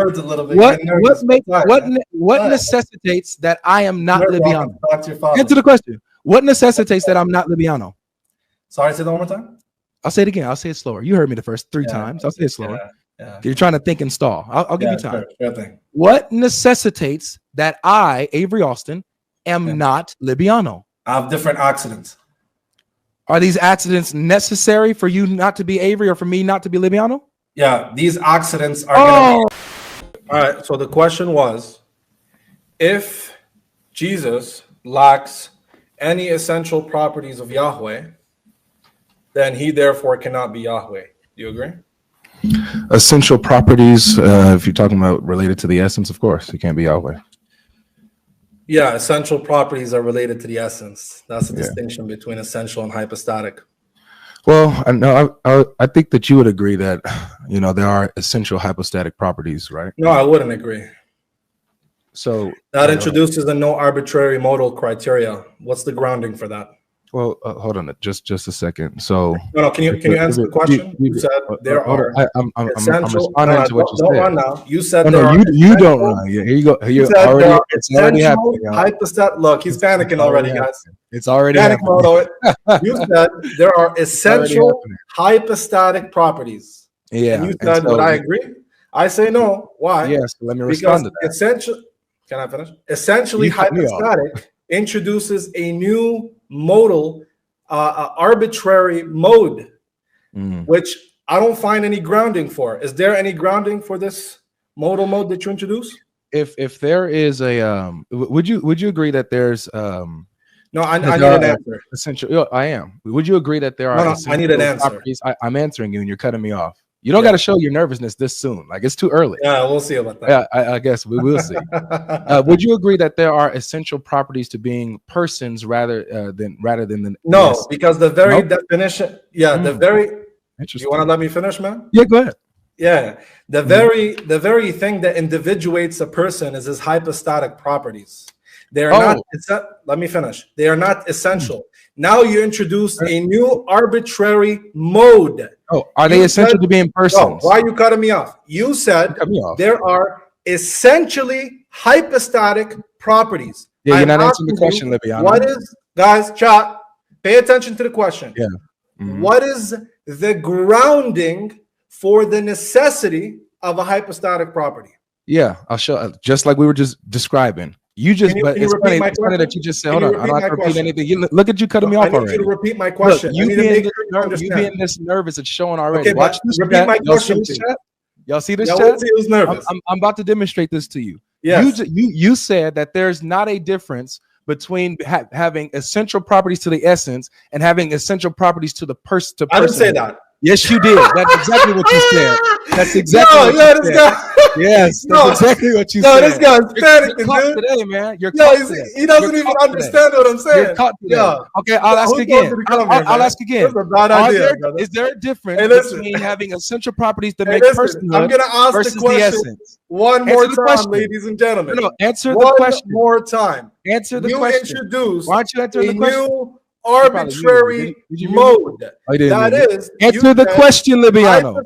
words a little bit. What necessitates that I am not Libyano? Answer the question. What necessitates that I'm not Libyano? Sorry, say that one more time. I'll say it again. I'll say it slower. You heard me the first three times. I'll say it slower. You're trying to think and stall. I'll give you time. Sure. What necessitates that I, Avery Austin, am not Libyano? I have different accidents. Are these accidents necessary for you not to be Avery or for me not to be Libyano? Yeah, these accidents are gonna be. All right, so the question was, if Jesus lacks any essential properties of Yahweh, then he therefore cannot be Yahweh. Do you agree? Essential properties, if you're talking about related to the essence, of course, it can't be Yahweh. Yeah, essential properties are related to the essence. That's the distinction between essential and hypostatic. Well, I think that you would agree that, there are essential hypostatic properties, right? No, I wouldn't agree. So that introduces a no arbitrary modal criteria. What's the grounding for that? Well, hold on, just a second. So no, can you answer the question? You said there are. I'm responding to what you said. Don't run now. You said you don't run. Yeah, here you go. It's already happening. Hypostatic. Look, he's panicking already, guys. It's already happening. You said there are essential hypostatic properties. Yeah. And you said, would I agree? I say no. Why? Yes. Let me respond to that. Can I finish? Essentially, hypostatic introduces a new modal, arbitrary mode, which I don't find any grounding for. Is there any grounding for this modal mode that you introduce? If there is a, would you agree that there's no, I need an answer. Essential. I am. Would you agree that there are? No, I need an answer. I'm answering you, and you're cutting me off. You don't got to show your nervousness this soon. Like, it's too early. Yeah, we'll see about that. Yeah, I guess we will see. Would you agree that there are essential properties to being persons rather than the? No, yes. Because the very definition. Yeah, the very. You want to let me finish, man? Yeah, go ahead. Yeah, the very thing that individuates a person is his hypostatic properties. They are not. Let me finish. They are not essential. Now you introduce a new arbitrary mode. Oh, are they essential to being persons? No, why are you cutting me off? You said there are essentially hypostatic properties. Yeah, you're not answering the question, Libyano. What is, guys, chat, pay attention to the question. Yeah. What is the grounding for the necessity of a hypostatic property? Yeah, I'll show, just like we were just describing. You just, but it's funny that you just said, hold on, I don't have to repeat anything. Look at you cutting me off already. I need you to repeat my question. Look, you being this nervous, it's showing already. Okay, watch this repeat my question. Y'all see this chat? Who's nervous? I'm about to demonstrate this to you. Yes. You said that there's not a difference between having essential properties to the essence and having essential properties to the person. I didn't say that. Yes, you did. That's exactly what you said. That's exactly what you said. Yes, that's exactly what you said. No, this guy's panicking, dude. Today, man. He doesn't even understand what I'm saying. You're caught today. Yeah. Okay, I'll ask again. I'll ask again. That's a bad idea, is there a difference between having essential properties that make personhood I'm gonna ask the question one more time, ladies and gentlemen. No, answer the question. One more time. Answer the question. Why don't you answer the question? Arbitrary mode. That is, answer the question, Libyano.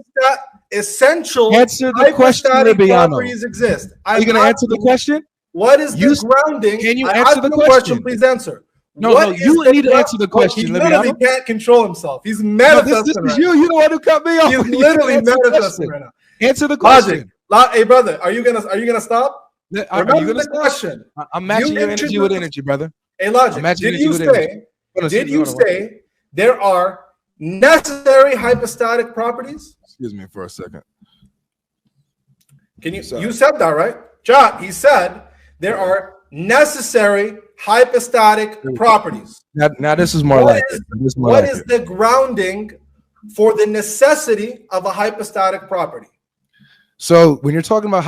Essential answer the question, Libyano. Properties exist. Are you going to answer the question? What is the grounding? Can you answer the question? Please answer. No, you need to answer the question. He literally can't control himself. He's manifesting. This is you. You the one who cut me off. He's literally manifesting right now. Answer the question. Hey, brother, are you gonna stop? Remember the question. I'm matching your energy with energy, brother. Hey, Logic, did you say there are necessary hypostatic properties? Excuse me for a second. You said that, right? Jot, he said there are necessary hypostatic properties. Now this is more like it. What is the grounding for the necessity of a hypostatic property? So when you're talking about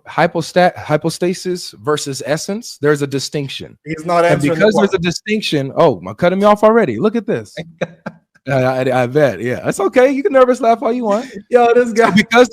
hypostasis versus essence, there's a distinction. He's not answering. And because there's a distinction, I'm cutting me off already. Look at this. I bet. Yeah, it's okay. You can nervous laugh all you want. Yo, this guy. So because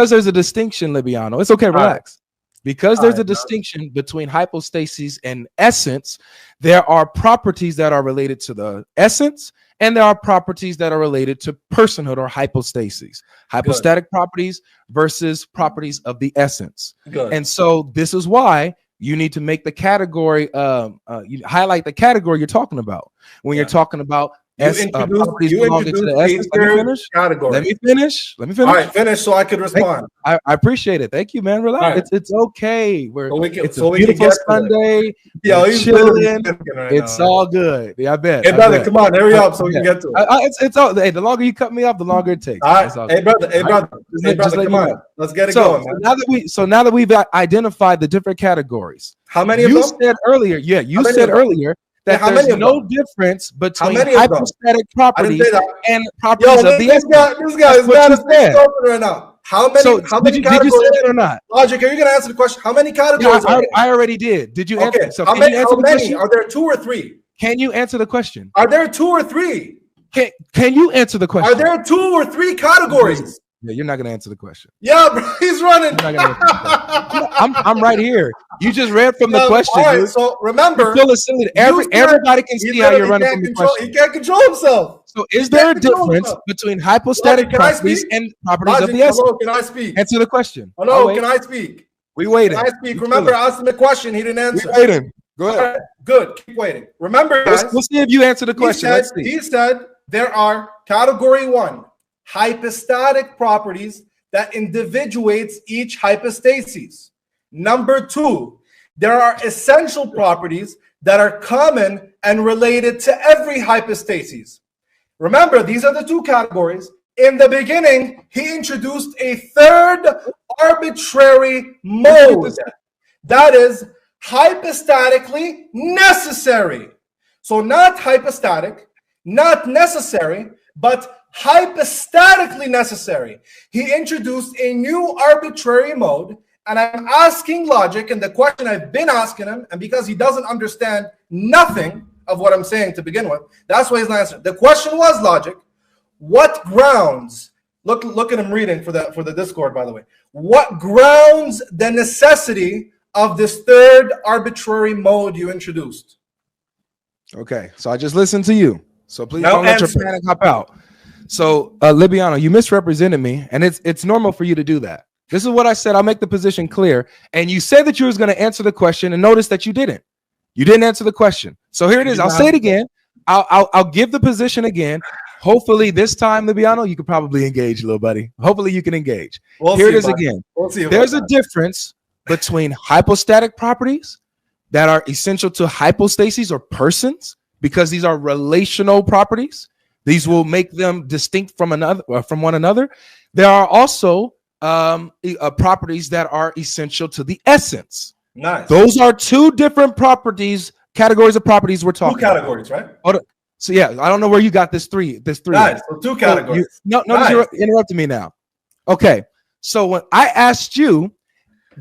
there's a distinction, Libyano. It's okay. Relax. Because there's a distinction between hypostasis and essence, there are properties that are related to the essence and there are properties that are related to personhood or hypostasis. Hypostatic properties versus properties of the essence. Good. And so this is why you need to make the category, you highlight the category you're talking about when you're talking about properties belonging to the essence. Let me finish. Category. Let me finish. Let me finish. All right, finish so I could respond. I appreciate it. Thank you, man. Relax. Right. It's okay. It's a beautiful Sunday. Yeah, he's chilling. It's all good. Yeah, I bet. Hey, brother, come on, hurry up so we can get to it. It's all. Hey, the longer you cut me off, the longer it takes. All right. Hey, brother. Come on. Let's get it going. Man. Now that we've identified the different categories, how many of them? You said earlier. Yeah, you said earlier that there's no difference between hypostatic properties and properties of the essence. This guy is mad as right now. How many did you categories? Did you say it or not? Logic, are you going to answer the question? How many categories? Yeah, I already did. Did you answer? Okay. So how many? Are there 2 or 3? Can you answer the question? Are there 2 or 3? Can you answer the question? Are there 2 or 3 categories? Yeah, you're not going to answer the question. Yeah, bro, he's running. I'm right here. You just read from the question. All right, so remember, everybody can see how you're running from the question. He can't control himself. So is there a difference between hypostatic properties and properties of the essence? Hello, can I speak? Answer the question. Hello, can I speak? We waiting. Can I speak? Remember, I asked him a question. He didn't answer. We waiting. Go ahead. Right, good. Keep waiting. Remember, guys. We'll see if you answer the question. He said there are category 1, hypostatic properties that individuates each hypostasis. Number 2, there are essential properties that are common and related to every hypostasis. Remember, these are the 2 categories. In the beginning, he introduced a third arbitrary mode that is hypostatically necessary. So not hypostatic, not necessary, but hypostatically necessary. He introduced a new arbitrary mode, and I'm asking Logic, and the question I've been asking him, and because he doesn't understand nothing of what I'm saying to begin with, that's why he's not answering. The question was, Logic, what grounds, look at him reading for the Discord, by the way, what grounds the necessity of this third arbitrary mode you introduced? Okay, so I just listened to you, so please don't let your panic hop out. So, Libiano, you misrepresented me, and it's normal for you to do that. This is what I said. I'll make the position clear. And you said that you was going to answer the question, and notice that you didn't. You didn't answer the question. So here it is. I'll say it again. I'll give the position again. Hopefully this time, Libiano, you could probably engage, little buddy. Hopefully you can engage. Here it is again. There's a difference between hypostatic properties that are essential to hypostases or persons, because these are relational properties. These will make them distinct from one another. There are also properties that are essential to the essence. Nice. Those are 2 different properties, categories of properties we're talking 2 categories, about. Right? So yeah, I don't know where you got this three. Nice. So 2 categories. Notice you're interrupting me now. Okay. So when I asked you,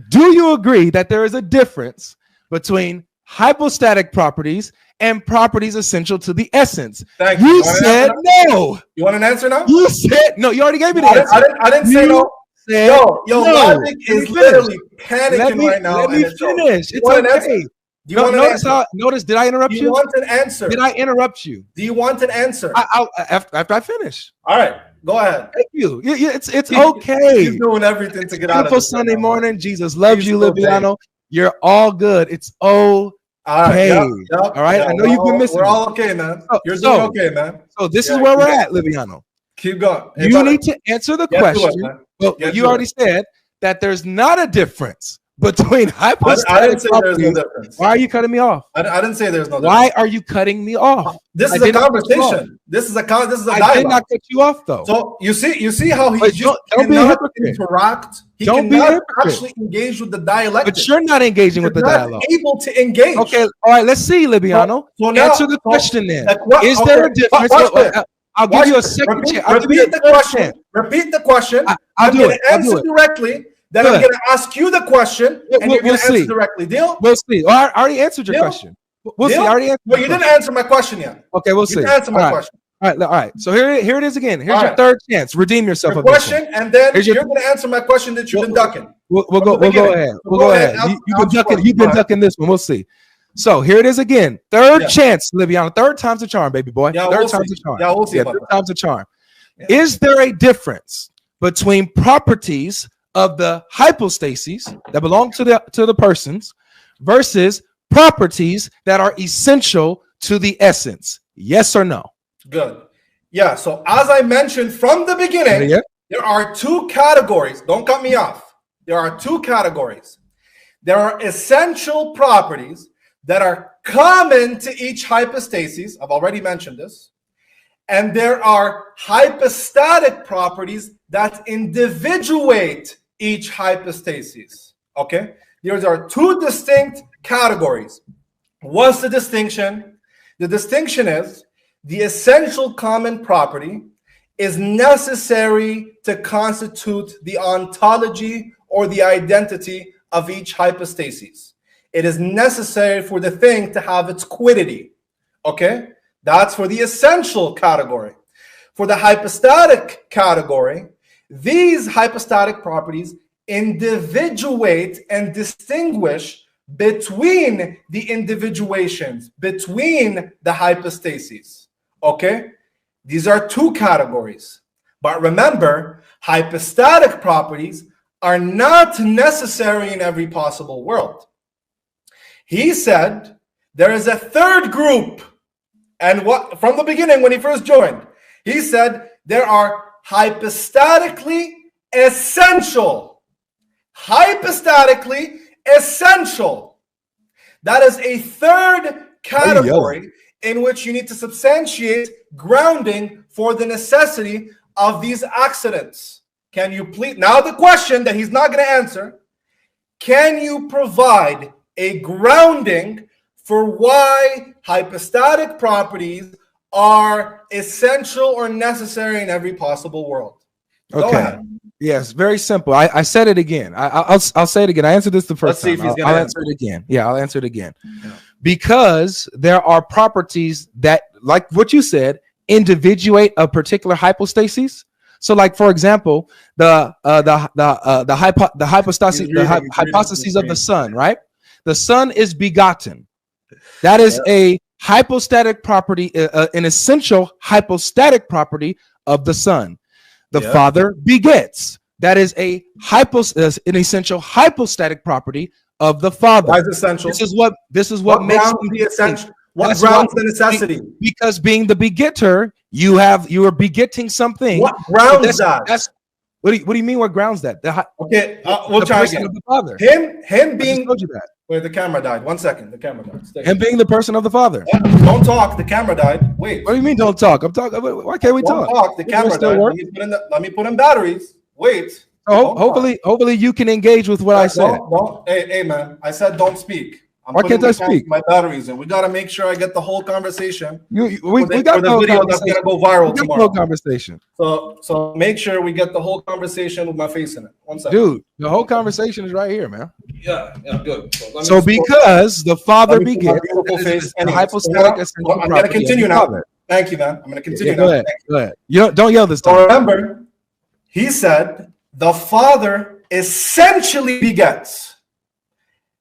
do you agree that there is a difference between hypostatic properties and properties essential to the essence? Thank you. You said no. You want an answer now? You said no. You already gave me the answer. I didn't say no. Yo, Logic is literally panicking right now. Let me finish. It's okay. Notice, did I interrupt you? Do you want an answer? Did I interrupt you? Do you want an answer? After I finish. All right, go ahead. Thank you. It's okay. He's doing everything to get out of this. Sunday morning. Jesus loves you, Libiano. You're all good. It's okay. All right. I know you've been missing. We're all okay, man. You're doing okay, man. So this is where we're at, Libiano. Keep going. You need to answer the question. Well, you already said that there's not a difference between hypostatic properties. Why are you cutting me off? I didn't say there's no difference. Why are you cutting me off? This is a conversation. This is a dialogue. I did not cut you off, though. So you see how he just cannot interact. He cannot actually engage with the dialect. But you're not engaging with the dialogue. Able to engage. Okay, all right. Let's see, Libiano. Answer the question then. Is there a difference? I'll give you a second chance. Repeat the question. Repeat the question. I'll do it. Answer directly. Then I'm going to ask you the question, and you're going to answer directly. Deal? We'll see. I already answered your question. We'll see. I already answered. Well, you didn't answer my question yet. Okay, we'll see. You didn't answer my question. All right. So here it is again. Here's your third chance. Redeem yourself. Your question, and then you're going to answer my question that you've been ducking. We'll go ahead. You've been ducking this one. We'll see. So here it is again. Third chance, Liviana. Third time's a charm, baby boy. Yeah, third time's a charm. Yeah, we'll see. Third time's a charm. Yeah. Is there a difference between properties of the hypostases that belong to the persons versus properties that are essential to the essence? Yes or no? Good. Yeah. So as I mentioned from the beginning, there are two categories. Don't cut me off. There are two categories. There are essential properties that are common to each hypostasis. I've already mentioned this. And there are hypostatic properties that individuate each hypostasis. Okay? These are two distinct categories. What's the distinction? The distinction is the essential common property is necessary to constitute the ontology or the identity of each hypostasis. It is necessary for the thing to have its quiddity. Okay? That's for the essential category. For the hypostatic category, these hypostatic properties individuate and distinguish between the individuations, between the hypostases. Okay? These are two categories. But remember, hypostatic properties are not necessary in every possible world. He said there is a third group. And what from the beginning when he first joined, he said there are hypostatically essential. Hypostatically essential. That is a third category in which you need to substantiate grounding for the necessity of these accidents. Can you please, now the question that he's not going to answer, can you provide a grounding for why hypostatic properties are essential or necessary in every possible world? Okay. Yes, very simple. I said it again. I'll say it again. I answered this the first time. I'll answer it again. Yeah, I'll answer it again. Yeah. Because there are properties that, like what you said, individuate a particular hypostasis. So, like for example, the hypostasis of the Son, right? The Son is begotten. That is a hypostatic property, an essential hypostatic property of the Son. The Father begets. That is an essential hypostatic property of the Father. Why is essential? This is what makes the essential. What grounds the necessity? Because being the begetter, you are begetting something. What grounds that? What do you mean? What grounds that? We'll try again. Of the Father. Him being. Told you that. Wait, the camera died. 1 second. The camera died. Stay. Him being the person of the Father. Don't talk. The camera died. Wait. What do you mean? Don't talk. I'm talking. Why can't we talk? Don't talk. The camera died. Let me put in batteries. Wait. Oh, hopefully you can engage with what I said. Hey, man. I said don't speak. Why can't I speak? My batteries in. We gotta make sure I get the whole conversation. We got the video that's gonna go viral tomorrow. Whole conversation. So make sure we get the whole conversation with my face in it. 1 second. Dude, the whole conversation is right here, man. Yeah, good. So because the Father begins, the hypostatic essential property. I'm gonna continue now. Thank you, man. I'm gonna continue now. Go ahead. Don't yell this time. So remember, he said the Father essentially begets.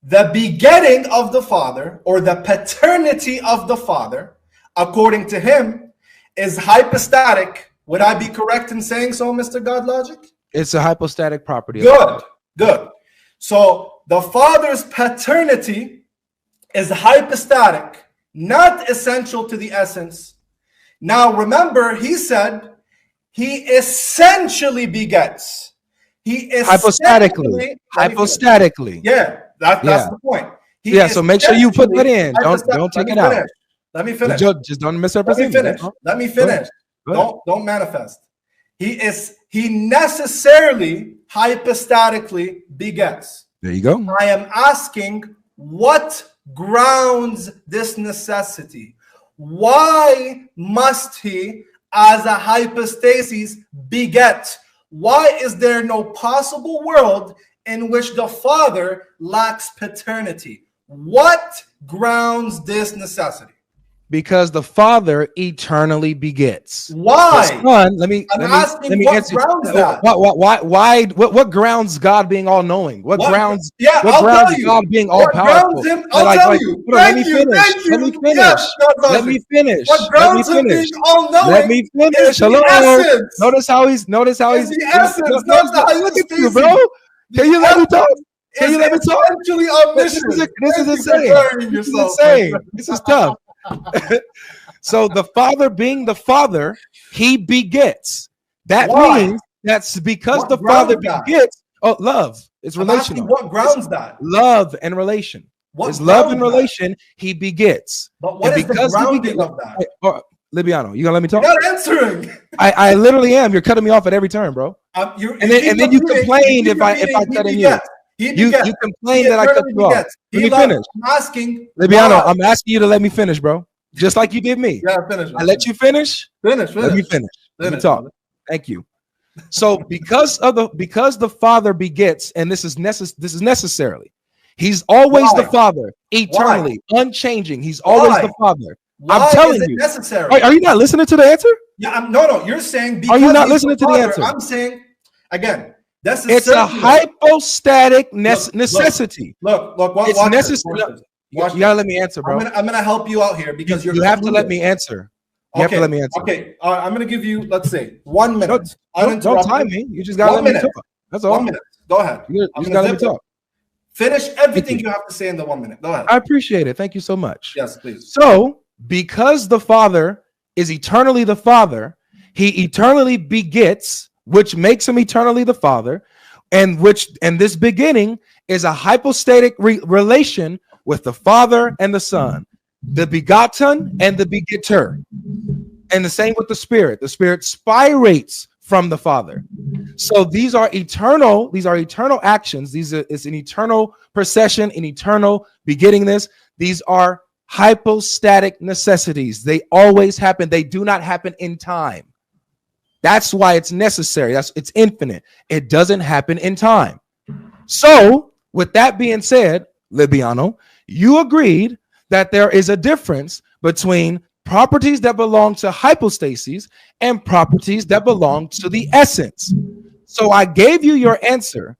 The begetting of the Father, or the paternity of the Father, according to him, is hypostatic. Would I be correct in saying so, Mr. GodLogic? It's a hypostatic property. Good. So the Father's paternity is hypostatic, not essential to the essence. Now remember, he said he essentially begets. Hypostatically. Yeah. That's the point. So make sure you put that in. Don't take it out. Let me finish. Just don't misrepresent. Let me finish. Don't manifest. He necessarily hypostatically begets. There you go. I am asking what grounds this necessity. Why must he, as a hypostasis, beget? Why is there no possible world in which the Father lacks paternity? What grounds this necessity? Because the Father eternally begets. Why? The Son, let me what answer. grounds that? Why? What grounds God being all knowing? What grounds? Yeah, what I'll grounds tell you. God being all powerful? I'll tell you. Let me finish. Let me finish. Yes, let me finish. What grounds him being all knowing? Let me finish. Hello. Essence. Notice how he's. The essence. Not the look at you, bro. Can you let me talk? Can you let me talk? Essentially omniscient. This is insane. This is insane. This is tough. So the Father being the Father, he begets. That means that's because the Father begets. Oh, love. It's relational. What grounds that? Love and relation. It's love and relation. He begets. But what is the grounding of that? Libiano, you gonna let me talk? You're not answering. I literally am. You're cutting me off at every turn, bro. And then you complained if I cut in you. You complained that I cut you off. Let me finish. I'm asking. Libiano, I'm asking you to let me finish, bro. Just like you did me. Yeah, finish. I let you finish. Finish. Let me finish. Let me talk. Thank you. So because the Father begets, and this is necessarily, he's always the Father, eternally, unchanging. He's always the Father. I'm telling you. Necessary? Are you not listening to the answer? Yeah, no. You're saying because are you not listening to the answer? I'm saying again. It's a hypostatic necessity. Look. It's necessary. You gotta let me answer, bro. I'm gonna help you out here because you have to let me answer. You have to let me answer. Okay, I'm gonna give you, let's say, 1 minute. Don't time me. You just gotta let me talk. That's all. 1 minute. Go ahead. You just gotta let me talk. Finish everything you have to say in the 1 minute. Go ahead. I appreciate it. Thank you so much. Yes, please. So, because the Father is eternally the Father, he eternally begets, which makes him eternally the Father, and this beginning is a hypostatic relation with the Father and the Son, the begotten and the begetter. And the same with the Spirit. The Spirit spirates from the Father. So these are eternal actions. It's an eternal procession, an eternal begettingness. These are hypostatic necessities. They always happen. They do not happen in time. That's why it's necessary. It's infinite. It doesn't happen in time. So with that being said, Libiano, you agreed that there is a difference between properties that belong to hypostases and properties that belong to the essence. So I gave you your answer.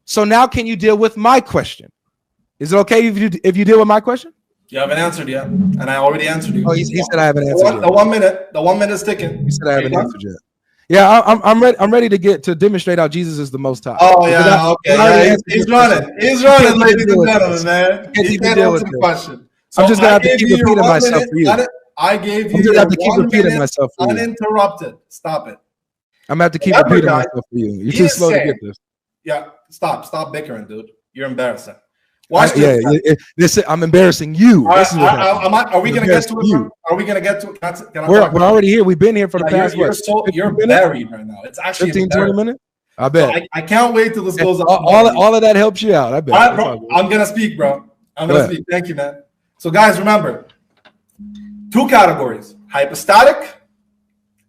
So now can you deal with my question? Is it okay if you deal with my question? You haven't answered yet, and I already answered you. Oh, he said I haven't answered yet. The 1 minute is ticking. He said I haven't answered yet. Yeah, I'm ready to demonstrate how Jesus is the Most High. Oh yeah, okay. He's running, ladies and gentlemen, man. He can't answer the question. So I'm just gonna have to keep repeating myself for you. I gave you. I'm just have to keep repeating myself for you. Uninterrupted. Stop it. I'm gonna have to keep repeating myself for you. You're too slow to get this. Yeah, stop bickering, dude. You're embarrassing. I'm embarrassing you. Are we gonna get to it? Are we gonna get to it? We're already here. We've been here for the past. You're buried right now. It's actually 15-20 minutes. I bet. So I can't wait till this goes up. All of that helps you out. I bet. All right, bro, I'm gonna speak, bro. I'm gonna speak. Thank you, man. So, guys, remember 2 categories: hypostatic,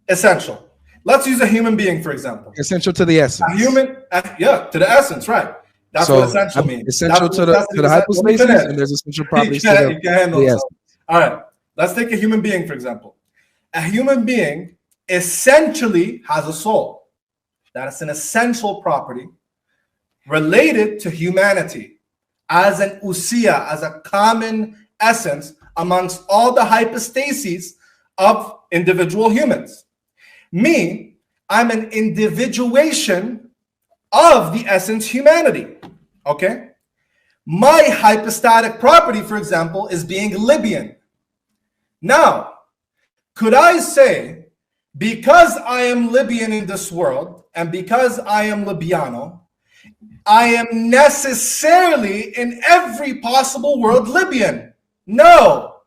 essential. Let's use a human being, for example. Essential to the essence. A human, to the essence, right? That's what essential means. Essential to the hypostasis, and there's essential properties to the essence. All right, let's take a human being, for example. A human being essentially has a soul. That is an essential property related to humanity as an ousia, as a common essence amongst all the hypostases of individual humans. Me, I'm an individuation of the essence humanity. Okay? My hypostatic property, for example, is being Libyan. Now, could I say, because I am Libyan in this world, and because I am Libiano, I am necessarily in every possible world Libyan? No,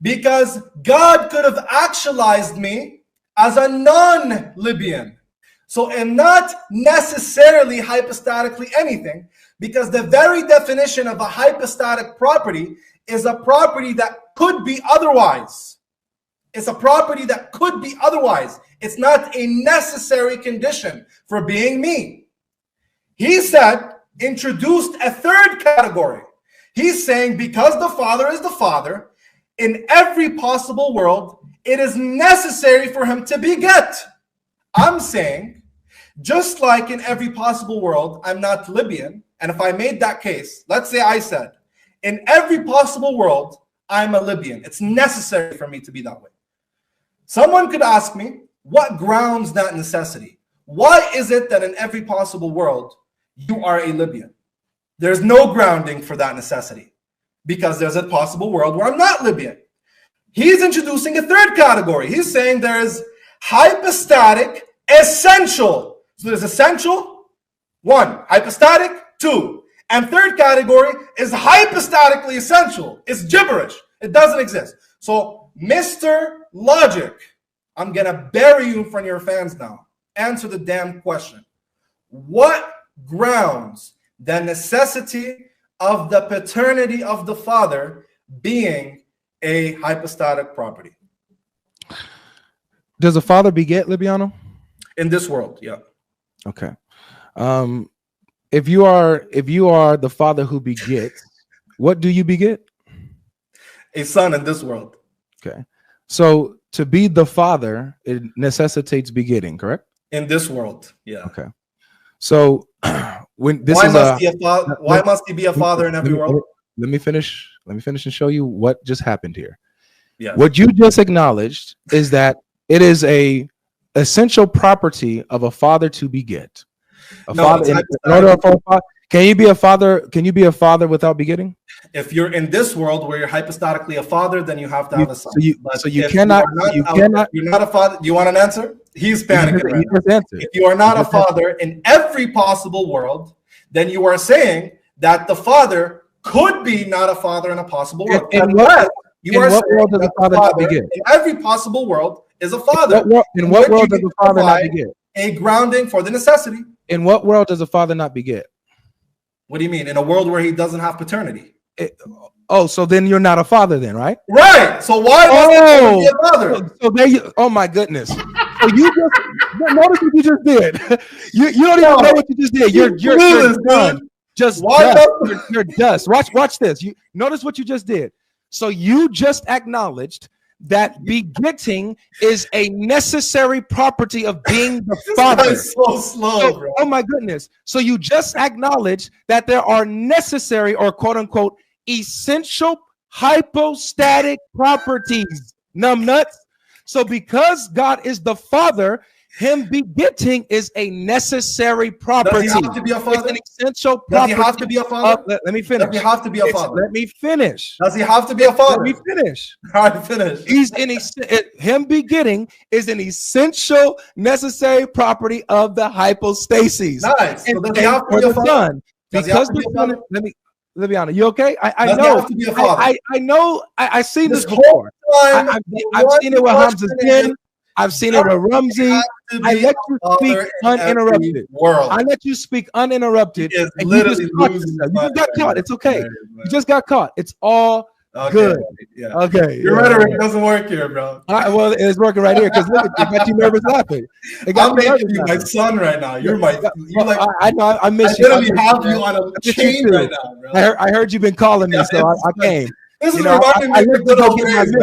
because God could have actualized me as a non-Libyan. So I'm not necessarily hypostatically anything, because the very definition of a hypostatic property is a property that could be otherwise. It's a property that could be otherwise. It's not a necessary condition for being me. He said, introduced a third category. He's saying because the Father is the Father, in every possible world, it is necessary for him to beget. I'm saying, just like in every possible world, I'm not Libyan. And if I made that case, let's say I said, in every possible world, I'm a Libyan. It's necessary for me to be that way. Someone could ask me, what grounds that necessity? Why is it that in every possible world, you are a Libyan? There's no grounding for that necessity because there's a possible world where I'm not Libyan. He's introducing a third category. He's saying there's hypostatic essential. So there's essential, 1, hypostatic, 2. And third category is hypostatically essential. It's gibberish. It doesn't exist. So, Mr. Logic, I'm going to bury you in front of your fans now. Answer the damn question. What grounds the necessity of the paternity of the Father being a hypostatic property? Does a father beget, Libiano? In this world, yeah. Okay. If you are the father who begets, what do you beget? A son in this world. Okay. So to be the father, it necessitates begetting, correct? In this world, yeah. Okay. So when this why must he be a father in every world? Let me finish and show you what just happened here. Yeah. What you just acknowledged is that it is a essential property of a father to beget. Can you be a father? Can you be a father without begetting? If you're in this world where you're hypostatically a father, then you have to have a son. You cannot. You're not a father. Do you want an answer? He's panicking right now. If you are not a father in every possible world, then you are saying that the father could be not a father in a possible world. In what world does the father not beget? In every possible world is a father. In what world does the father not beget? A grounding for the necessity. In what world does a father not beget? What do you mean? In a world where he doesn't have paternity. So then you're not a father then, right? Right. So why must he be a father? So there you. Oh my goodness. So you just notice what you just did. You don't even know what you just did. You're done. Just dust. You're dust. Watch this. You notice what you just did. So you just acknowledged that begetting is a necessary property of being the father. This guy's so slow, bro. Oh my goodness. So you just acknowledged that there are necessary or quote unquote essential hypostatic properties. Numbnuts. So because God is the father, him begetting is a necessary property. Does he have to be a father? It's an essential property. Does he have to be a father? Let me finish. Does he have to be a father? Let me finish. Does he have to be a father? Let me finish. All right, finish. Him begetting is an essential, necessary property of the hypostasis. Nice. So does he have to be a father? Because the son. Let me honest. You okay? I know. He have to be a father? I know. I've seen this before. I've seen it with Hamza's din. I've seen it with Rumsey. I let you speak uninterrupted. I let you speak uninterrupted. And you just got caught. It's okay. You just got caught. It's all good. Yeah. Okay. Your rhetoric doesn't work here, bro. Well, it's working right here because look, it got you nervous laughing. I'm making you my son right now. You're like. I know. I miss you. I literally have you on a chain right now, bro. I heard you've been calling me, so I came. This is reminding me of the good old days.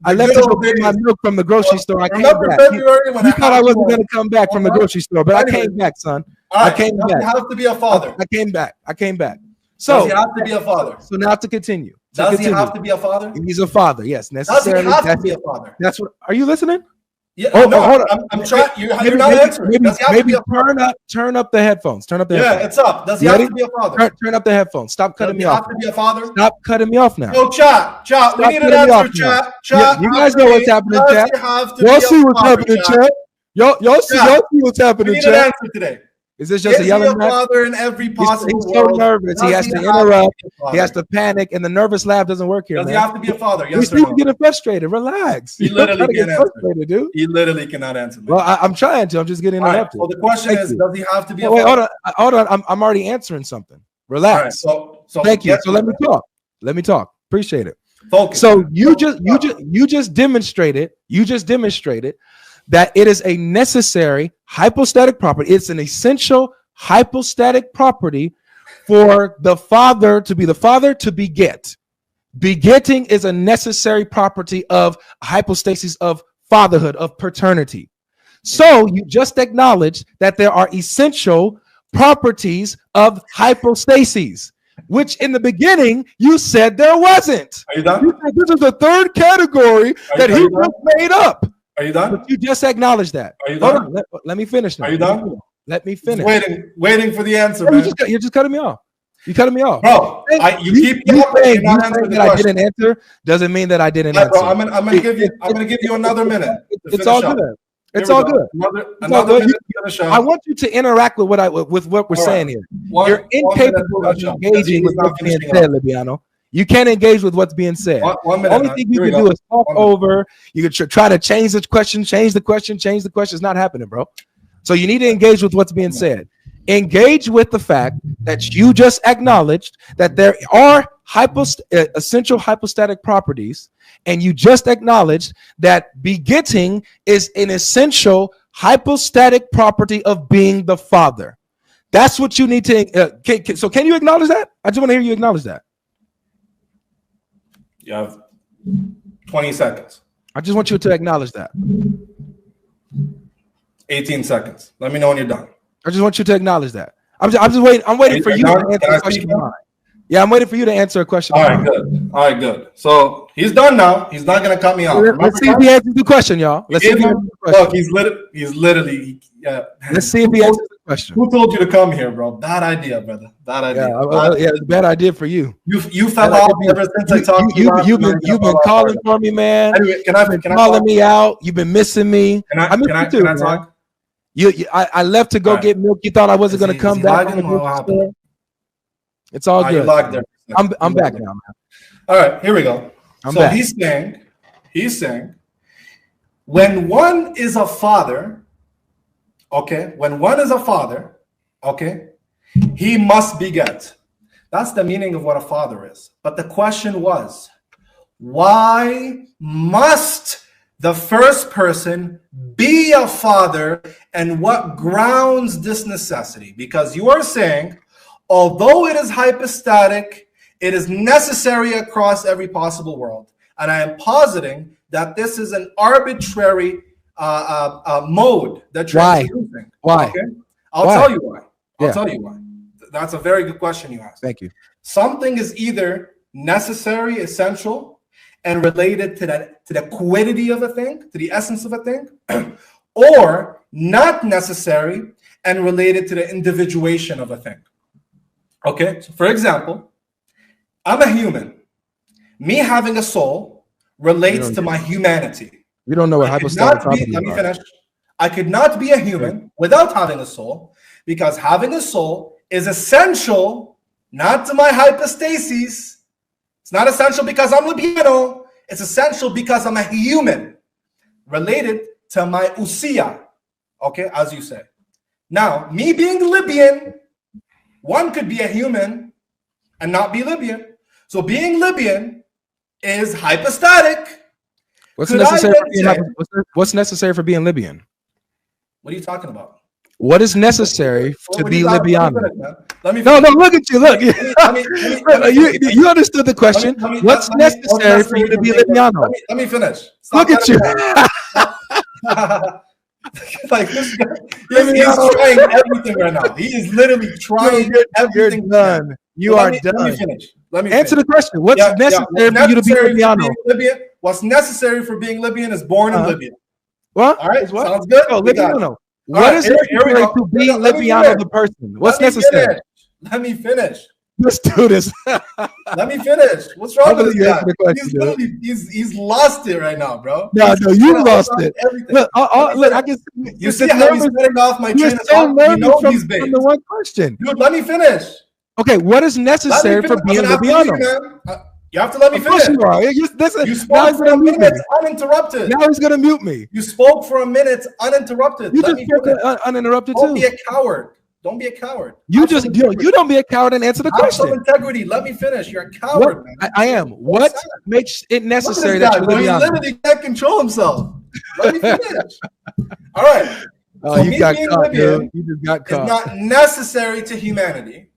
I left to go get my milk from the grocery store. I came back. You thought I wasn't going to come back from the grocery store, but I came back, son. I came back. You have to be a father. I came back. So does he have to be a father? So now to continue. Does he have to be a father? He's a father. Yes, necessarily. Does he have to be a father? That's what. Are you listening? Yeah. Hold on. I'm trying. You're not answering. Maybe turn up the headphones. Turn up the headphones. Yeah, it's up. Does he have to be a father? Turn up the headphones. Stop cutting me off. Does he have to be a father? Stop cutting me off now. Yo, chat. We need an answer, chat. You guys know what's happening, chat. Y'all see what's happening, chat. Y'all see what's happening, chat. We need an answer today. Is this just a yelling match? Father in every possible he's so nervous. He has to interrupt. He has to panic, and the nervous laugh doesn't work here. Does he have to be a father? Yes or no? He's getting frustrated. Relax. He literally can't answer. Dude. He literally cannot answer. Well, I'm trying to. I'm just getting interrupted. Well, the question is, does he have to be a father? Wait, hold on. I'm already answering something. Relax. So thank you. So let me talk. Appreciate it. Focus. So you just demonstrated that it is a necessary hypostatic property. It's an essential hypostatic property for the father to be the father to beget. Begetting is a necessary property of hypostasis of fatherhood, of paternity. So you just acknowledged that there are essential properties of hypostasis, which in the beginning you said there wasn't. Are you done? You said this is the third category that he just made up. Are you done? But you just acknowledged that. Are you done? Let me finish now. Are you done? Let me finish. Waiting for the answer, man. You're just cutting me off. You cutting me off, bro. You keep saying that I didn't answer doesn't mean that I didn't answer. Bro, I'm gonna give you another minute. It's all good. It's all good. Another minute to finish up. I want you to interact with what we're saying here. You're incapable of engaging with what's being said, Libiano. You can't engage with what's being said. One Only thing you can do is talk over. You can try to change the question. It's not happening, bro. So you need to engage with what's being said. Engage with the fact that you just acknowledged that there are essential hypostatic properties, and you just acknowledged that begetting is an essential hypostatic property of being the father. That's what you need to. So can you acknowledge that? I just want to hear you acknowledge that. You have 20 seconds. I just want you to acknowledge that. 18 seconds. Let me know when you're done. I just want you to acknowledge that. I'm just waiting. I'm waiting for you to answer a question of mine. Yeah, I'm waiting for you to answer a question. All right, good. So he's done now. He's not gonna cut me off. Let's see if he answers the question, y'all. Let's see if he answers the question. Look, he's literally. Yeah. Let's see if he answers the question. Who told you to come here, bro? Bad idea, brother. Bad idea. Yeah, it's a bad idea for you. You fell off ever since I talked to you. You've been calling for me, man. Anyway, can I calling me out? You've been missing me. Can I talk? I left to go get milk. You thought I wasn't going to come back. It's all good. I'm back now, man. All right, here we go. I'm back. He's saying, when one is a father, okay, he must beget. That's the meaning of what a father is. But the question was, why must the first person be a father, and what grounds this necessity? Because you are saying, although it is hypostatic, it is necessary across every possible world. And I am positing that this is an arbitrary mode that you're using. Why? Okay? I'll tell you why. I'll tell you why. That's a very good question you asked. Thank you. Something is either necessary, essential, and related to the quiddity of a thing, to the essence of a thing, or not necessary and related to the individuation of a thing. Okay, so for example, I'm a human. Me having a soul relates to my humanity. You don't know what hypostatic property is. Let me finish. I could not be a human without having a soul, because having a soul is essential not to my hypostasis. It's not essential because I'm Libiano. It's essential because I'm a human related to my usia. Okay, as you say. Now, me being Libyan, one could be a human and not be Libyan. So being Libyan is hypostatic. What's necessary for being Libyan? What are you talking about? What is necessary to be Libyano? No, look at you. Look. You understood the question. What's necessary for you to be Libyano? Let me finish. Look at you. Like this guy, he's trying everything right now. He is literally trying everything. You're done. You are done. Let me finish. Answer the question. What's necessary for you to be Libyano? What's necessary for being Libyan is born in Libya. What? All right. Sounds good. Libyano. What is necessary to be Libyano the person? What's necessary? Let me finish. Let's do this. Let me finish. What's wrong with this guy? He's lost it right now, bro. No, you lost it. Look, I can. You see how he's cutting off my train of thought? You know he's big. From the one question. Dude, let me finish. Okay, what is necessary for being Libyano? You have to let me finish. You spoke for a minute uninterrupted. Now he's gonna mute me. You spoke for a minute uninterrupted. You just spoke uninterrupted too. Don't be a coward. Don't be a coward. You don't be a coward and answer the question. Have some integrity. Let me finish. You're a coward, man. I am. What makes it necessary that you he literally can't control himself. Let me finish. All right. Oh, so you got caught, dude. You just got caught. It's not necessary to humanity.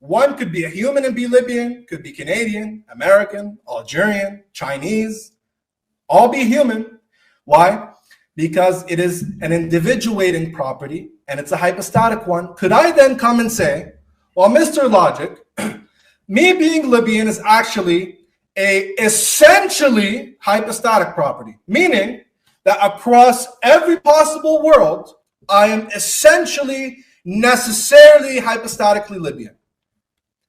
One could be a human and be Libyan, could be Canadian, American, Algerian, Chinese, all be human. Why? Because it is an individuating property and it's a hypostatic one. Could I then come and say, well, Mr. Logic, me being Libyan is actually a essentially hypostatic property, meaning that across every possible world, I am essentially, necessarily, hypostatically Libyan.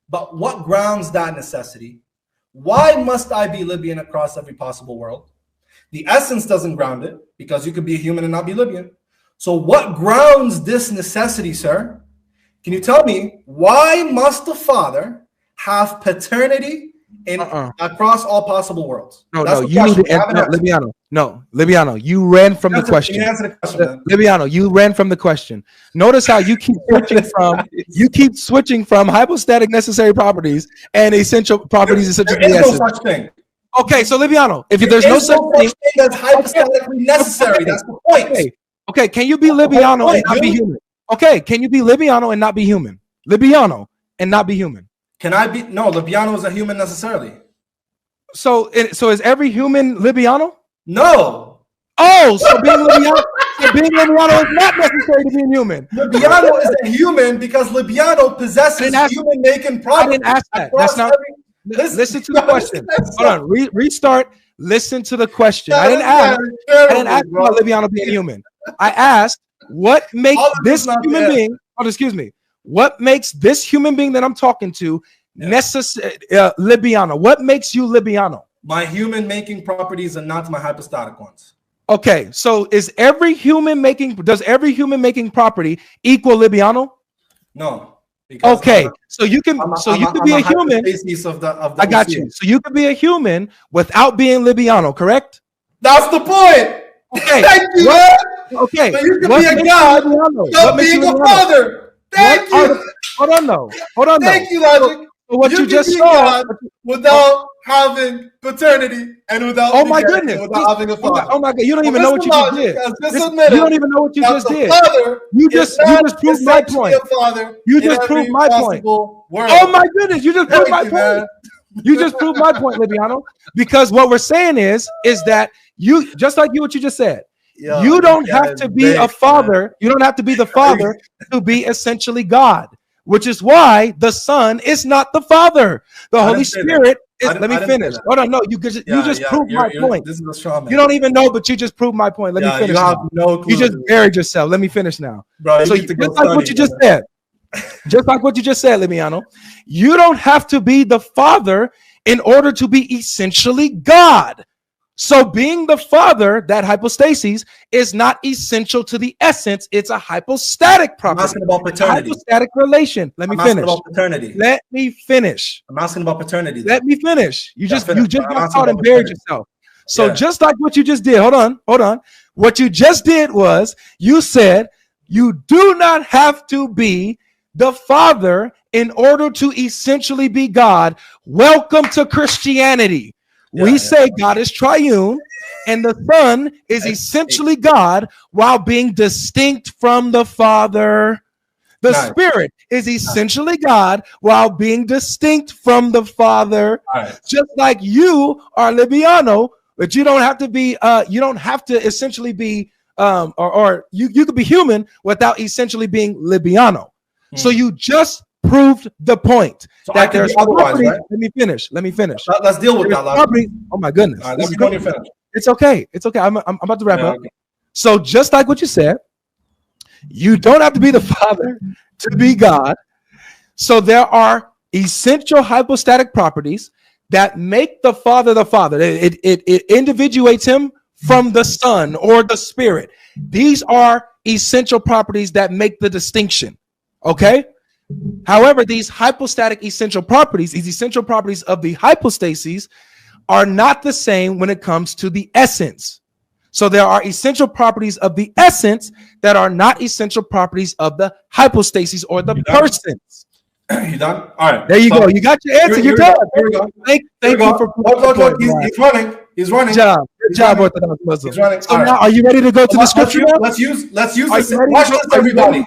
But what grounds that necessity? Why must I be Libyan across every possible world? The essence doesn't ground it, because you could be a human and not be Libyan. So what grounds this necessity, sir? Can you tell me, why must the Father have paternity in across all possible worlds? Libiano, you ran from the question. Libiano, you ran from the question. Notice how you keep switching from hypostatic necessary properties and essential properties. Essential. There is no such thing. Okay, so Libiano, if there's no such thing as hypostatically necessary, that's the point. Okay, can you be Libiano and not be human? Okay, can you be Libiano and not be human? Libiano and not be human. Can I be? No, Libiano is a human necessarily. So is every human Libiano? No. Oh, so being Libiano is not necessary to being human. Libiano is a human because Libiano possesses human-making properties. I didn't ask that. That's not. Listen to the question. Hold on. Restart. Listen to the question. I didn't ask about Libiano being human. I asked what makes this human being. Oh, excuse me. What makes this human being that I'm talking to necessary? Libiano. What makes you Libiano? My human-making properties are not my hypostatic ones. Okay, so does every human making property equal Libiano? No. Okay, so you can be a human. I got you. So you can be a human without being Libiano, correct? That's the point. Okay. Thank you. Okay. So you can be a God without being a father. Thank you. Hold on. Thank you, Logic. So what you just saw without having paternity and without without having a father. Oh my God, you don't even know what you just did. You don't even know what you just did. You just proved my point. You just proved my point. Oh my goodness, you just proved my point. You just proved my point, Libiano. Because what we're saying is that you, just like what you just said, you don't have to be a father. You don't have to be the father to be essentially God, which is why the Son is not the Father. The Holy Spirit is. Let me finish. Hold on, no, you just proved my point. This is a straw man. You don't even know, but you just proved my point. Let me finish. You just buried yourself. Let me finish now. Bro, so just like what you just said, Libiano, you don't have to be the Father in order to be essentially God. So being the Father, that hypostasis, is not essential to the essence. It's a hypostatic property. I'm asking about paternity. Hypostatic relation. Let me finish. About paternity. Let me finish. I'm asking about paternity. Let me finish. You just got caught and buried yourself. So just like what you just did, hold on. What you just did was you said you do not have to be the Father in order to essentially be God. Welcome to Christianity. We say God is triune and the Son is essentially God while being distinct from the Father. The Spirit is essentially God while being distinct from the Father. Just like you are Libiano, but you don't have to be, you don't have to essentially be, or you could be human without essentially being Libiano. So you just proved the point that there's properties. Right? Let me finish. Let's deal with that. Oh my goodness. All right, it's okay. I'm about to wrap up. Okay. So just like what you said, you don't have to be the Father to be God. So there are essential hypostatic properties that make the Father the Father. It individuates him from the Son or the Spirit. These are essential properties that make the distinction. Okay. However, these hypostatic essential properties, these essential properties of the hypostases, are not the same when it comes to the essence. So there are essential properties of the essence that are not essential properties of the hypostases or the persons. You done? All right. There you go. You got your answer. You're done. Here we go. Thank you for He's running. Good job. Good job, Orthodox Muslim. So right. now, are you ready to go to the scripture? Let's use this. Watch this, everybody.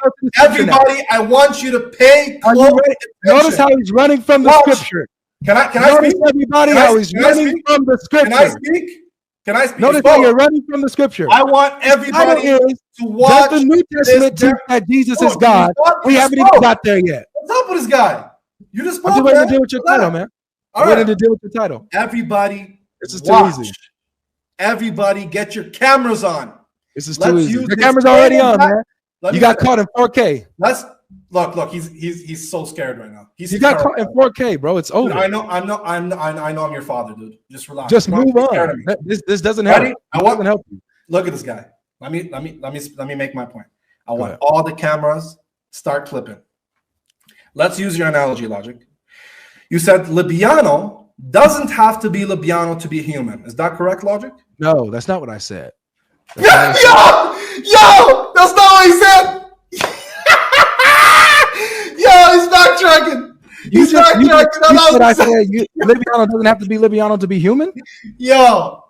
I want you to pay close attention. Notice how he's running from the scripture. Can I speak? Everybody, how he's running from the scripture. Can I speak? Can I speak? Notice how you're running from the scripture. I want everybody to watch the New Testament teach that Jesus is God. We haven't even got there yet. What's up with this guy? You just spoke, I'm waiting to deal with your title, man. I'm waiting to deal with your title. Everybody, this is too easy. Everybody, get your cameras on. This is too easy. The camera's already on, man. You got caught in 4K. Look. He's so scared right now. You got caught in 4K, bro. It's over. I know I'm your father, dude. Just relax. Just move on. This doesn't help. Doesn't help you. Look at this guy. Let me make my point. I want all the cameras start clipping. Let's use your analogy logic. You said Libiano doesn't have to be Libiano to be human. Is that correct logic? No, that's not what I said. Yo, that's not what he said. Yo, he's backtracking. He's backtracking. I said Libiano doesn't have to be Libiano to be human. Yo,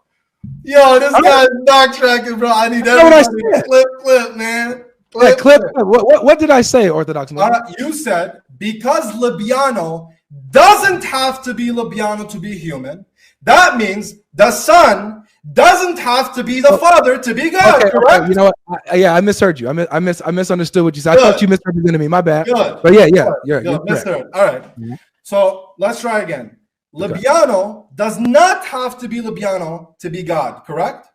this guy's backtracking, bro. I need everybody to clip, man. Clip. What did I say, Orthodox? You said because Libiano doesn't have to be Libiano to be human. That means the Son doesn't have to be the Father to be God. Correct? You know what? I misheard you. I misunderstood what you said. I thought you misrepresented me. My bad. Good. But you're misheard. All right. Mm-hmm. So let's try again. Libiano does not have to be Libiano to be God. Correct?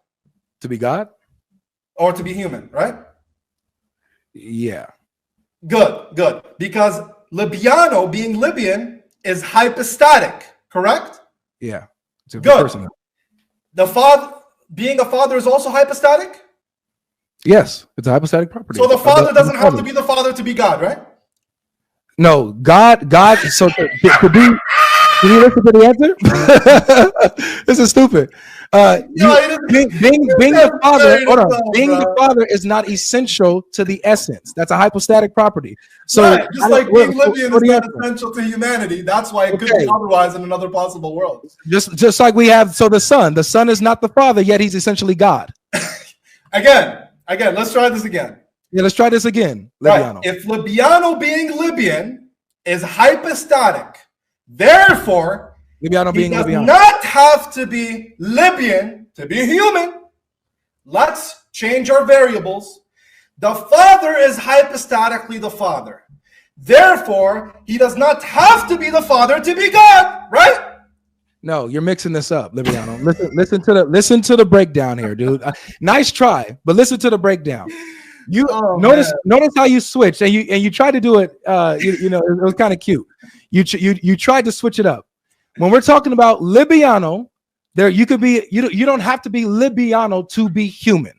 To be God? Or to be human, right? Yeah. Good. Because Libiano, being Libyan, is hypostatic, correct? Yeah. It's a good. Person. The Father, being a father, is also hypostatic? Yes, it's a hypostatic property. So the Father doesn't have to be the Father to be God, right? No, God. So to be. Did you listen to the answer? This is stupid. Being the Father, being the Father is not essential to the essence. That's a hypostatic property. So just like being Libyan is not essential to humanity, that's why it could be otherwise in another possible world. Just like we have, so the Son is not the Father, yet he's essentially God. Again, let's try this again. Yeah, let's try this again. Libiano. Right. If Libiano being Libyan is hypostatic, therefore, Libiano being does Libiano. not have to be Libyan to be human. Let's change our variables. The Father is hypostatically the Father. Therefore, he does not have to be the Father to be God, right? No, you're mixing this up, Libiano. Listen to the breakdown here, dude. Nice try, but listen to the breakdown. You notice how you switched, and you tried to do it. It was kind of cute. You tried to switch it up. When we're talking about Libiano, you don't have to be Libiano to be human.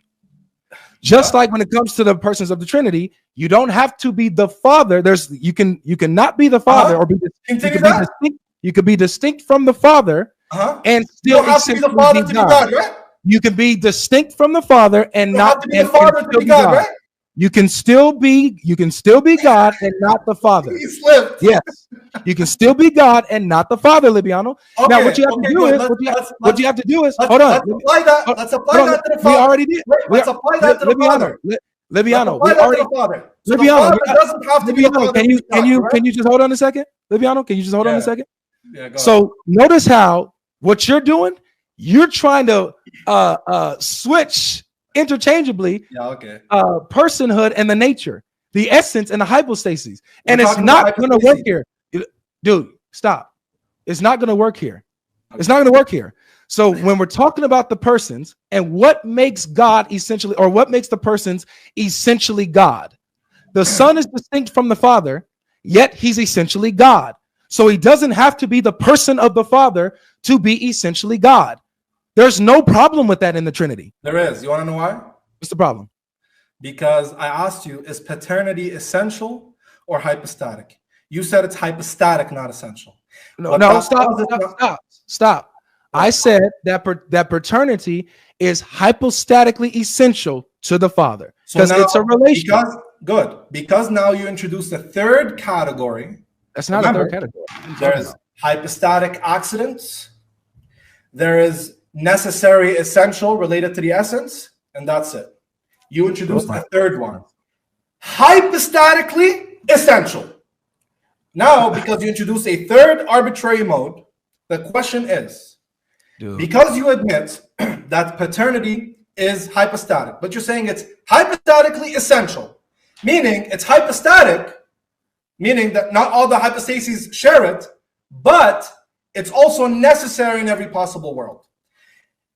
Just like when it comes to the persons of the Trinity, you don't have to be the Father. You cannot be the Father or you could be distinct from the Father and still have to be the Father to be God, right? You can be distinct from the Father and not be the Father to be God, right? You can still be God and not the Father. He slipped. Yes, you can still be God and not the Father, Libiano. Okay, now, what you have to do is hold on. Let's apply that to the Father. We already did. Let's apply that to the Father. Libiano, we already. Libiano, doesn't have to be the Father. Can you just hold on a second, Libiano? Can you just hold on a second? Yeah. So notice how what you're doing. You're trying to switch interchangeably personhood and the nature, the essence and the hypostasis, and it's not going to work here, dude. Stop. It's not going to work here. It's not going to work here. So when we're talking about the persons and what makes God essentially, or what makes the persons essentially God, the Son is distinct from the Father, yet he's essentially God. So he doesn't have to be the person of the Father to be essentially God. There's no problem with that in the Trinity. There is. You want to know why? What's the problem? Because I asked you, is paternity essential or hypostatic? You said it's hypostatic, not essential. Stop. I said that paternity is hypostatically essential to the Father because it's a relation. Because now you introduced a third category. That's not a third category. There's hypostatic accidents. There is necessary, essential, related to the essence, and that's it. You introduced a third one. Hypostatically essential. Now, because you introduced a third arbitrary mode, the question is, because you admit that paternity is hypostatic, but you're saying it's hypostatically essential, meaning it's hypostatic, meaning that not all the hypostases share it, but it's also necessary in every possible world.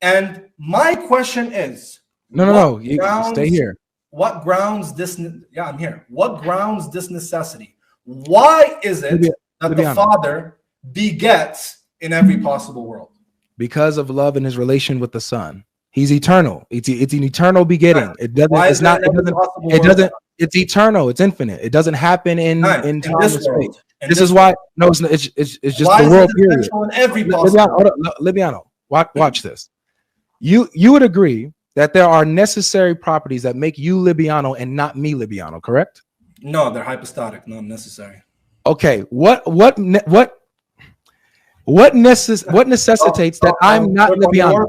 And my question is, no, you stay here. What grounds this? Yeah, I'm here. What grounds this necessity? Why is it that the Father begets in every possible world? Because of love and his relation with the Son. He's eternal. It's an eternal begetting. It doesn't. It's not. It doesn't. It's eternal. It's infinite. It doesn't happen in time and space. This is why. No, it's just the world period. In every possible. Libiano, watch this. You would agree that there are necessary properties that make you Libiano and not me Libiano, correct? No, they're hypostatic, not necessary. Okay, what necessitates that I'm not Libiano?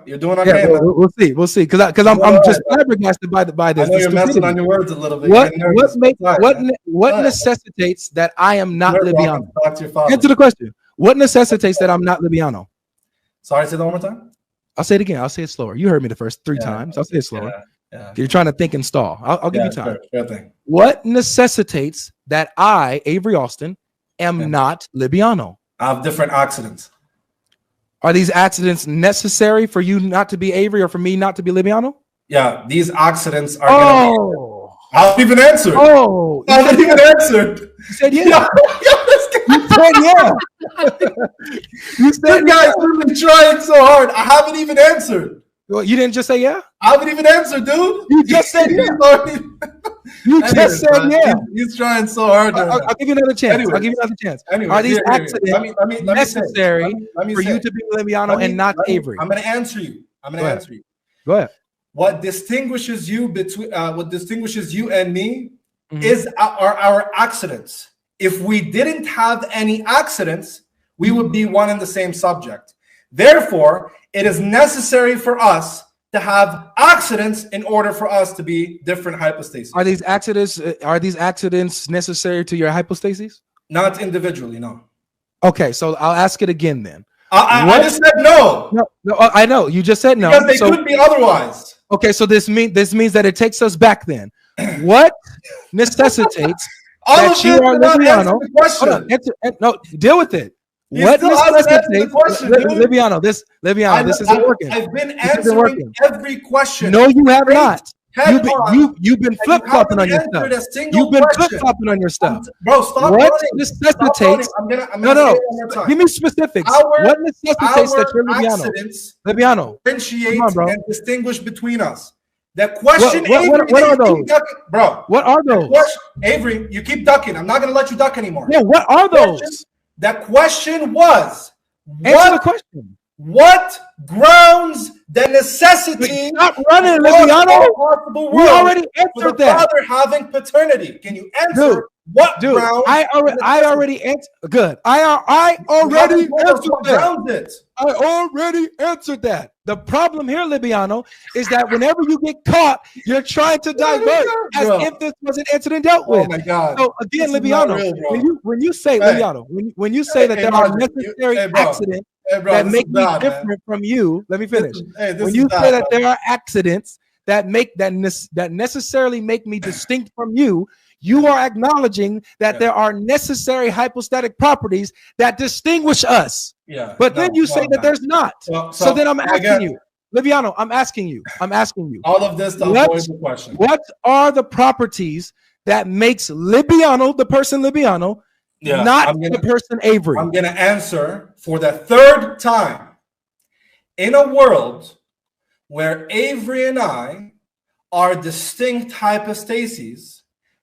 You're doing okay. Yeah, we'll see. Because I'm just flabbergasted by this. I know you're messing on your words a little bit. What necessitates that I am not Libiano? Answer the question. What necessitates that I'm not Libiano? Sorry, say that one more time. I'll say it again. I'll say it slower. You heard me the first three times. I'll say it slower. You're trying to think and stall. I'll give you time. Sure. What necessitates that I, Avery Austin, am not Libiano? I have different accidents. Are these accidents necessary for you not to be Avery or for me not to be Libiano? Yeah, these accidents are I haven't even answered. I haven't even answered. You said yeah. You said yeah. You said guys really trying so hard. I haven't even answered. Well, you didn't just say yeah? I haven't even answered, dude. You just said yeah. You just said yeah. He's trying so hard. I'll give you another chance. Are these accidents necessary for you to be Libiano and not Avery? I'm going to answer you. Go ahead. What distinguishes you and me is our accidents. If we didn't have any accidents, we would be one and the same subject. Therefore, it is necessary for us to have accidents in order for us to be different hypostases. Are these accidents necessary to your hypostases? Not individually, no. Okay, so I'll ask it again then. I just said no. No, I know you just said no because they could be otherwise. Okay, so this means that it takes us back then. What necessitates that you are Libiano? No, deal with it. What necessitates Libiano? This isn't working. I've been answering every question. No, you have not. You've been flip-flopping on your stuff. You've been flip-flopping on your stuff. Bro, stop. What necessitates? No. Give me specifics. What necessitates that you're Libiano? Differentiate and distinguish between us. The question, what are those? Bro, what are those? Avery, you keep ducking. I'm not going to let you duck anymore. Yeah, what are those? The question was, answer the question. What grounds the necessity? Stop running, Libiano. We already answered that. Father having paternity. Can you answer what grounds? I already answered. Good. I already answered that. I already answered that. The problem here, Libiano, is that whenever you get caught, you're trying to divert as if this was an incident dealt with. Oh my God! So again, Libiano, when you say Libiano, when you say that there are necessary accidents that make me different from you, let me finish. When you say that there are accidents that necessarily make me distinct from you, you are acknowledging that there are necessary hypostatic properties that distinguish us. Yeah. But then you say that there's not. So then I'm asking you, Libiano, I'm asking you. All of this to avoid the question. What are the properties that makes Libiano, the person Libiano, not the person Avery? I'm going to answer for the third time. In a world where Avery and I are distinct hypostases,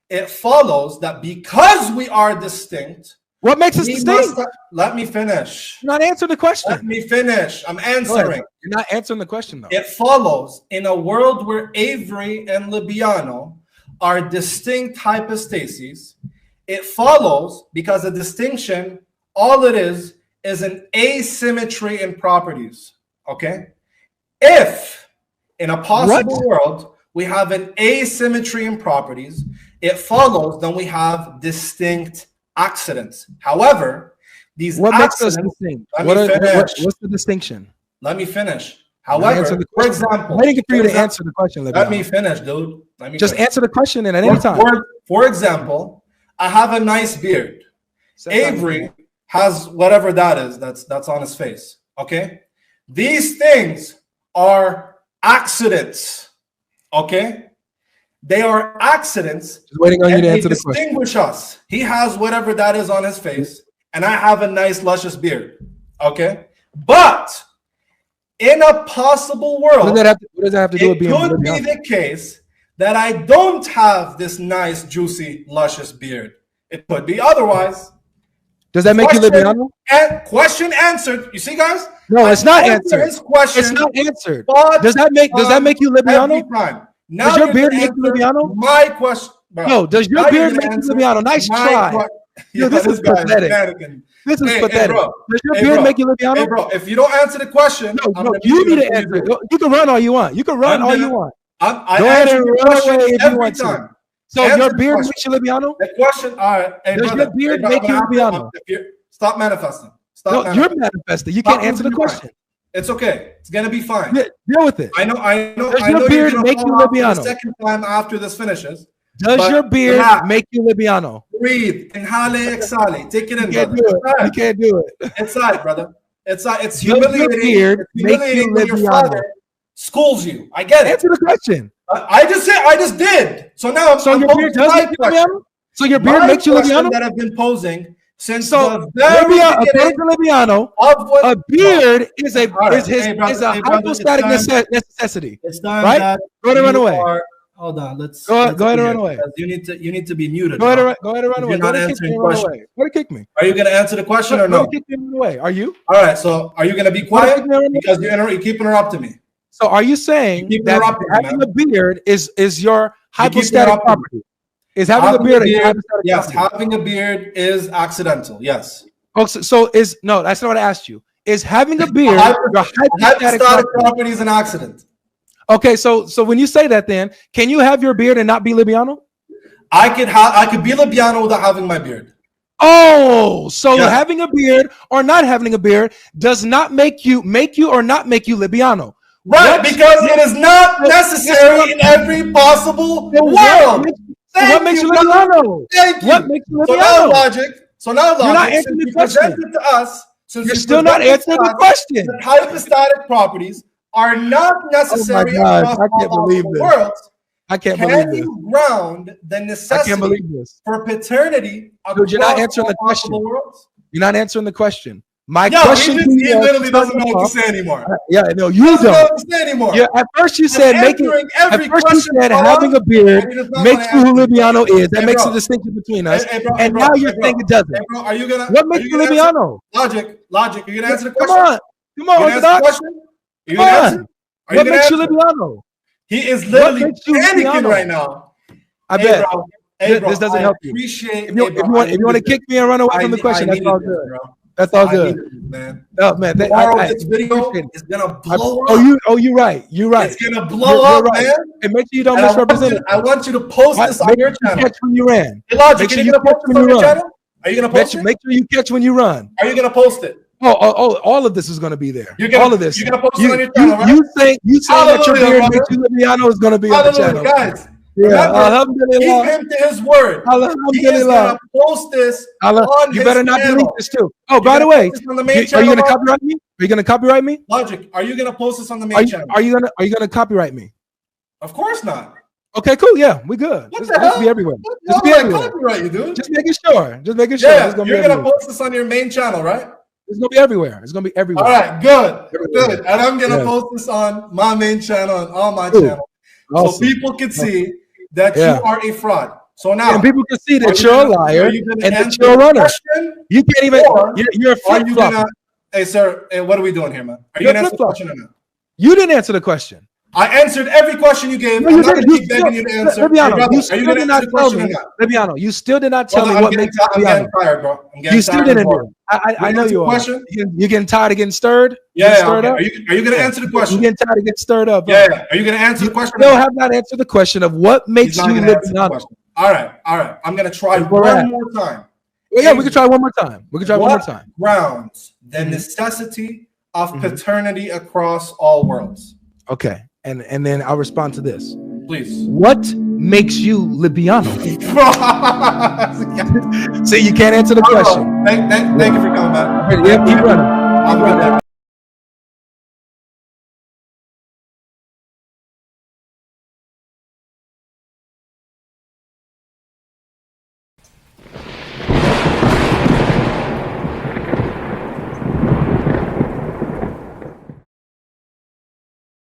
it follows that because we are distinct, what makes us distinct? Let me finish. You're not answering the question. Let me finish. I'm answering. You're not answering the question, though. It follows in a world where Avery and Libiano are distinct hypostases. It follows because a distinction, all it is an asymmetry in properties. Okay? If in a possible world we have an asymmetry in properties, it follows then we have distinct accidents. However, these accidents, makes us distinct? What's the distinction? Let me finish. However, for example, I'm waiting for you to answer the question. Let me finish, dude. Just answer the question at any time. For example, I have a nice beard. Avery has whatever that is that's on his face. Okay? These things are accidents. Okay? They are accidents. Just waiting on you to answer the question. Distinguish us. He has whatever that is on his face, and I have a nice, luscious beard. Okay? But in a possible world, what does that have to do with being? It could be the case that I don't have this nice, juicy, luscious beard. It could be otherwise. Does that make you Libyano? Question answered. You see, guys? No, it's not answered. It's not answered. Does that make you Libyano? Does your beard make you Libyano? My question. Bro, no, does your beard make you Libyano? Nice try. Yo, this is pathetic. This is pathetic. Does your beard make you Libyano? Hey, bro, if you don't answer the question, no, you need to answer. You can run all you want. You can run all you want. Go ahead and run away if you want to. So your beard makes you Libyano? The question, all right. Hey, does your beard make you Libyano? Stop manifesting. You're manifesting. You can't answer the question. It's okay. It's gonna be fine. Deal with it. I know. Does your beard make you Libyano? The second time after this finishes. Does your beard make you Libyano? Breathe. Inhale, exhale. Take it in. You can't do it. Inside, brother. It's humiliating. Does your beard make you when your father schools you. I get it. Answer the question. I just did. So now your beard does make you Libyano? So your beard makes you Libyano? That I've been posing since the very Libyano, a beard is a hypostatic necessity. It's done, right? Go ahead and run away. Hold on, let's go ahead and run away. You need to be muted. Go ahead and run away. You're not answering questions. Go to kick me. Are you going to answer the question or no? Kick me away. Are you? All right. So are you going to be quiet because you keep interrupting me? So are you saying that having a beard is your hypostatic property? Is having a beard yes, having a beard is accidental. Yes. Oh, so no, that's not what I asked you. Is having a beard your hypostatic property is an accident? Okay, so when you say that, then can you have your beard and not be Libyano? I could be Libyano without having my beard. Oh, so having a beard or not having a beard does not make you or not make you Libyano. Right, because it is not necessary in every possible world. What makes you Libyano? Thank you. What makes you Libyano? So now logic. You're not answering the question. To us, you're still not answering the question. The hypostatic properties are not necessary across all worlds. I can't believe this. Can you ground the necessity for paternity across you're not answering the question. Worlds? You're not answering the question. My question he literally doesn't know what to say anymore. Yeah, no, you don't. Know what to say anymore. Yeah, at first you said having a beard makes you who Libyano is. That makes a distinction between us. And now you're saying it doesn't. Are you gonna? What makes you Libyano? Logic. You're gonna answer the question. Come on, Orthodox. Come on. What makes you Libyano? He is literally panicking right now. I bet. This doesn't help you. If you want to kick me and run away from the question, that's all good. That's all good, man. Oh man, this video is gonna blow up. You're right. You're right. It's gonna blow up, man. And make sure you don't misrepresent it. I want you to post this on your channel. Catch when you ran. Hey, Logic, are you gonna post this on your channel? Are you gonna post it? Make sure you catch when you run. Are you gonna post it? Oh, all of this is gonna be there. All of this. You're gonna post it on your channel, right? You say that your beard makes you Libyano is gonna be on the channel, guys. Yeah, alhamdulillah. Keep him to his word. Alhamdulillah. Post this on you better not delete this too. Oh, by the way, are you gonna copyright me? Are you gonna copyright me? Logic, are you gonna post this on the main channel? Are you gonna copyright me? Of course not. Okay, cool. Yeah, we good. What the hell? Just be everywhere. Just be everywhere. Copyright you, dude. Just making sure. Yeah, you're gonna post this on your main channel, right? It's gonna be everywhere. It's gonna be everywhere. All right, good. And I'm gonna post this on my main channel and on my channel, so people can see that you are a fraud. So now, and people can see that you're a liar and that you're a runner. You can't even. You're a flip-flopper. Hey, sir. Hey, what are we doing here, man? Are you gonna answer the question or not? You didn't answer the question. I answered every question you gave. No, I'm you not going didn't. to keep begging you to answer. Libiano, Hey, you brother, are still you going did to not answer the tell question or me. not? Libiano, you still did not tell Brother, me what makes I'm Libiano. getting tired, bro. I'm getting You still tired. didn't do it. I know you are. Question? You getting tired of getting stirred? Yeah, stirred okay. up? Are you going to answer the question? You getting tired of getting stirred up? Yeah, yeah. Are you going to answer the question? You still have not answered the question of what makes you Libiano. All right. I'm going to try one more time. Well, yeah, we can try one more time. What grounds the necessity of paternity across all worlds? Okay, and then I'll respond to this. Please. What makes you Libiano? See, you can't answer the question. Thank you for coming, man. Yeah, keep running.